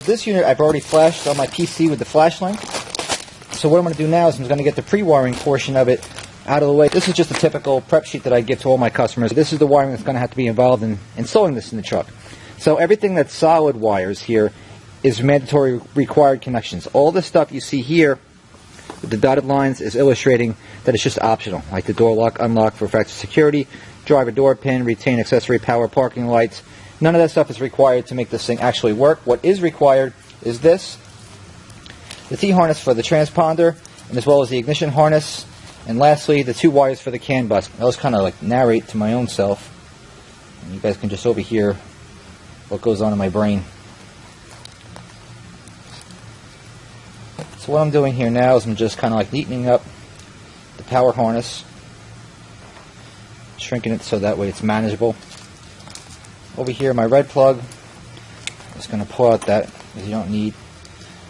This unit I've already flashed on my PC with the flashlight. So what I'm going to do now is I'm going to get the pre-wiring portion of it out of the way. This is just a typical prep sheet that I give to all my customers. This is the wiring that's going to have to be involved in installing this in the truck. So everything that's solid wires here is mandatory required connections. All the stuff you see here with the dotted lines is illustrating that it's just optional, like the door lock, unlock for factory security, driver door pin, retain accessory power, parking lights. None of that stuff is required to make this thing actually work. What is required is this, the T-harness for the transponder, and as well as the ignition harness, and lastly, the 2 wires for the CAN bus. I'll just kind of like narrate to my own self, and you guys can just overhear what goes on in my brain. So what I'm doing here now is I'm just kind of like neatening up the power harness, shrinking it so that way it's manageable. Over here, my red plug, I'm just going to pull out that because you don't need.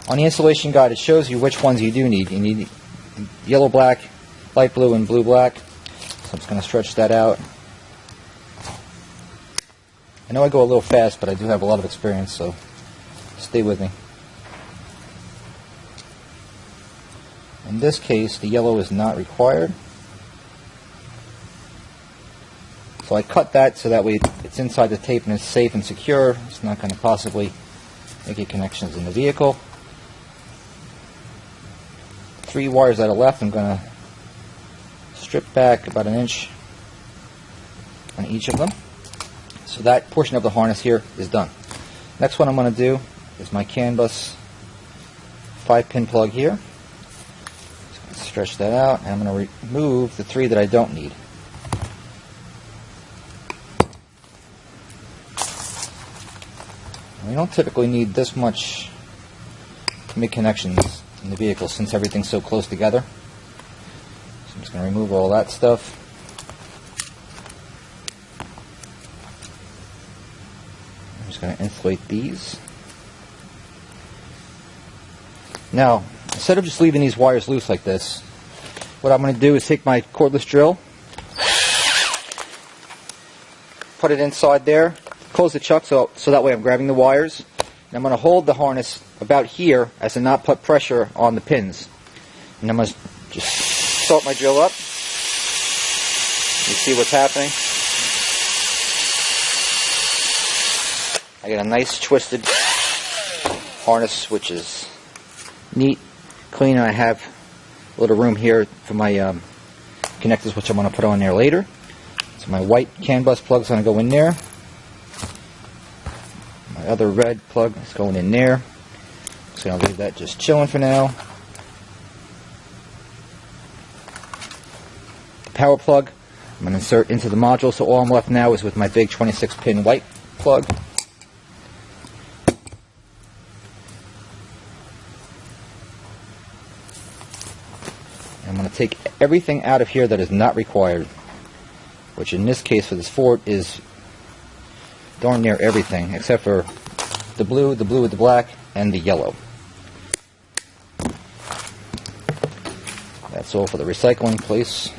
On the installation guide, it shows you which ones you do need. You need yellow, black, light blue, and blue, black. So I'm just going to stretch that out. I know I go a little fast, but I do have a lot of experience, so stay with me. In this case, the yellow is not required. So I cut that so that way it's inside the tape and it's safe and secure. It's not going to possibly make any connections in the vehicle. 3 wires that are left, I'm going to strip back about 1 inch on each of them. So that portion of the harness here is done. Next one I'm going to do is my CAN bus 5-pin plug here. Just going to stretch that out, and I'm going to remove the 3 that I don't need. We don't typically need this much to make connections in the vehicle since everything's so close together. So I'm just going to remove all that stuff. I'm just going to insulate these. Now, instead of just leaving these wires loose like this, what I'm going to do is take my cordless drill, put it inside there, close the chuck so that way I'm grabbing the wires. And I'm going to hold the harness about here as to not put pressure on the pins. And I'm going to just start my drill up. You see what's happening? I get a nice twisted harness, which is neat, clean, and I have a little room here for my connectors, which I'm going to put on there later. So my white CAN bus plug is going to go in there. My other red plug is going in there. So I'll leave that just chilling for now. The power plug I'm going to insert into the module, so all I'm left now is with my big 26-pin white plug. I'm going to take everything out of here that is not required, which in this case for this Ford is darn near everything except for the blue with the black, and the yellow. That's all for the recycling place.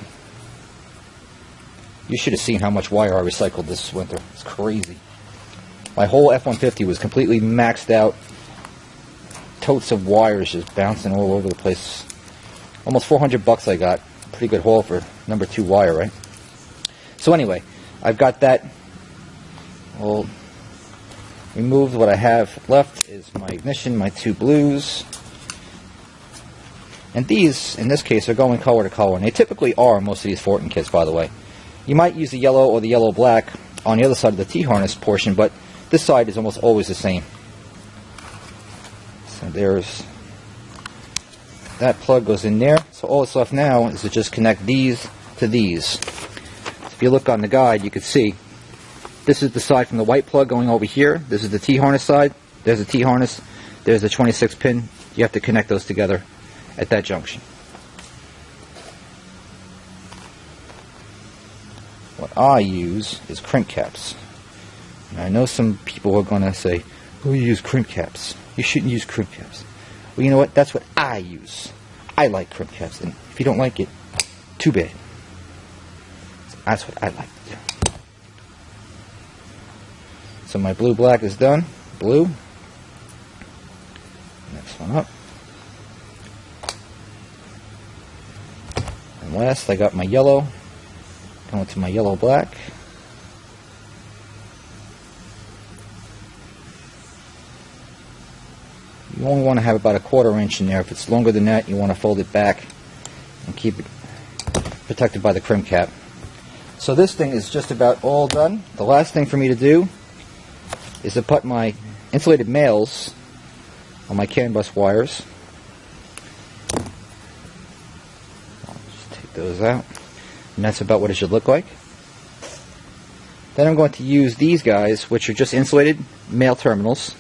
You should have seen how much wire I recycled this winter. It's crazy. My whole F-150 was completely maxed out. Totes of wires just bouncing all over the place. Almost $400 I got. Pretty good haul for number 2 wire, right? So anyway, I've got that all removed. What I have left is my ignition, my 2 blues. And these, in this case, are going color to color. And they typically are most of these Fortin kits, by the way. You might use the yellow or the yellow-black on the other side of the T-harness portion, but this side is almost always the same. So there's that plug goes in there. So all that's left now is to just connect these to these. So if you look on the guide, you can see this is the side from the white plug going over here. This is the T-harness side. There's the T-harness. There's the 26-pin. You have to connect those together at that junction. What I use is crimp caps. And I know some people are going to say, oh, you use crimp caps. You shouldn't use crimp caps. Well, you know what? That's what I use. I like crimp caps. And if you don't like it, too bad. That's what I like to do. So my blue-black is done. Blue. one up. And last, I got my yellow. Going to my yellow black. You only want to have about a 1/4 inch in there. If it's longer than that, you want to fold it back and keep it protected by the crimp cap. So this thing is just about all done. The last thing for me to do is to put my insulated males on my CAN bus wires. I'll just take those out. And that's about what it should look like. Then I'm going to use these guys, which are just insulated male terminals.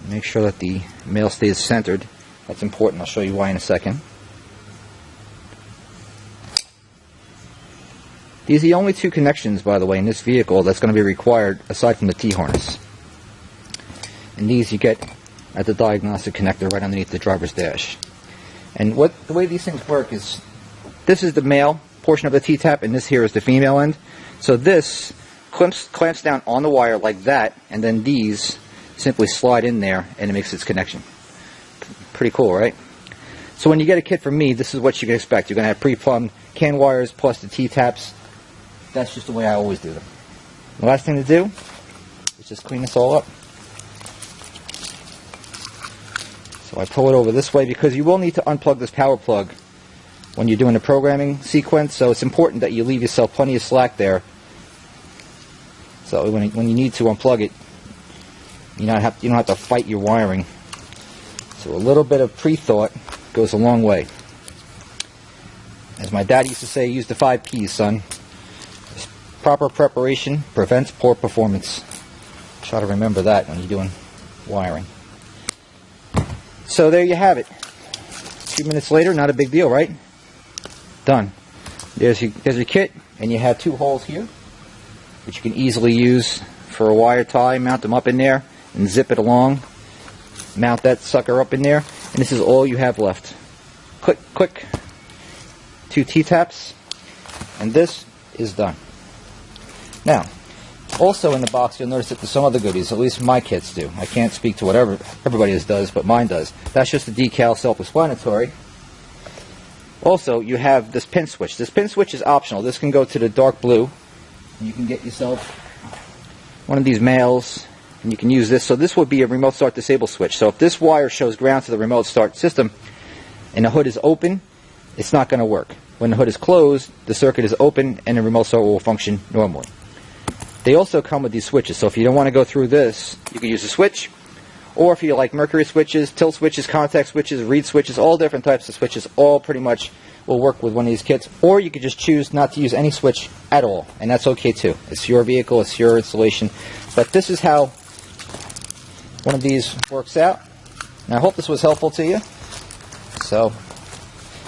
Make sure that the male stays centered. That's important. I'll show you why in a second. These are the only 2 connections, by the way, in this vehicle that's going to be required aside from the T-harness. And these you get at the diagnostic connector right underneath the driver's dash. And the way these things work is, this is the male portion of the T-tap and this here is the female end. So this clamps down on the wire like that, and then these simply slide in there and it makes its connection. Pretty cool, right? So when you get a kit from me, this is what you can expect. You're going to have pre-plumbed CAN wires plus the T-taps. That's just the way I always do them. The last thing to do is just clean this all up. So I pull it over this way because you will need to unplug this power plug when you're doing the programming sequence, so it's important that you leave yourself plenty of slack there. So when you need to unplug it, you don't have to fight your wiring. So a little bit of pre-thought goes a long way. As my dad used to say, use the 5 P's, son. Proper preparation prevents poor performance. Try to remember that when you're doing wiring. So there you have it. A few minutes later, not a big deal, right? Done. There's your kit, and you have 2 holes here, which you can easily use for a wire tie. Mount them up in there and zip it along. Mount that sucker up in there, and this is all you have left. Click, click. 2 T-taps, and this is done. Now, also in the box, you'll notice that there's some other goodies. At least my kits do. I can't speak to what everybody does, but mine does. That's just the decal, self-explanatory. Also, you have this pin switch. This pin switch is optional. This can go to the dark blue. You can get yourself one of these males, and you can use this. So this would be a remote start disable switch. So if this wire shows ground to the remote start system and the hood is open, it's not going to work. When the hood is closed, the circuit is open and the remote start will function normally. They also come with these switches, so if you don't want to go through this, you can use a switch, or if you like Mercury switches, tilt switches, contact switches, reed switches, all different types of switches, all pretty much will work with one of these kits, or you could just choose not to use any switch at all, and that's okay too. It's your vehicle, it's your installation, but this is how one of these works out, and I hope this was helpful to you. So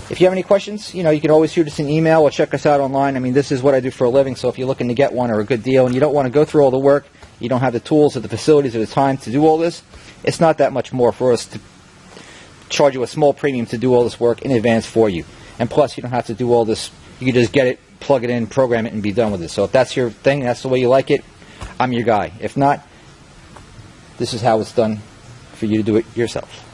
if you have any questions, you can always shoot us an email or check us out online. I mean, this is what I do for a living, so if you're looking to get one or a good deal and you don't want to go through all the work, you don't have the tools or the facilities or the time to do all this, it's not that much more for us to charge you a small premium to do all this work in advance for you. And plus, you don't have to do all this. You can just get it, plug it in, program it, and be done with it. So if that's your thing, that's the way you like it, I'm your guy. If not, this is how it's done for you to do it yourself.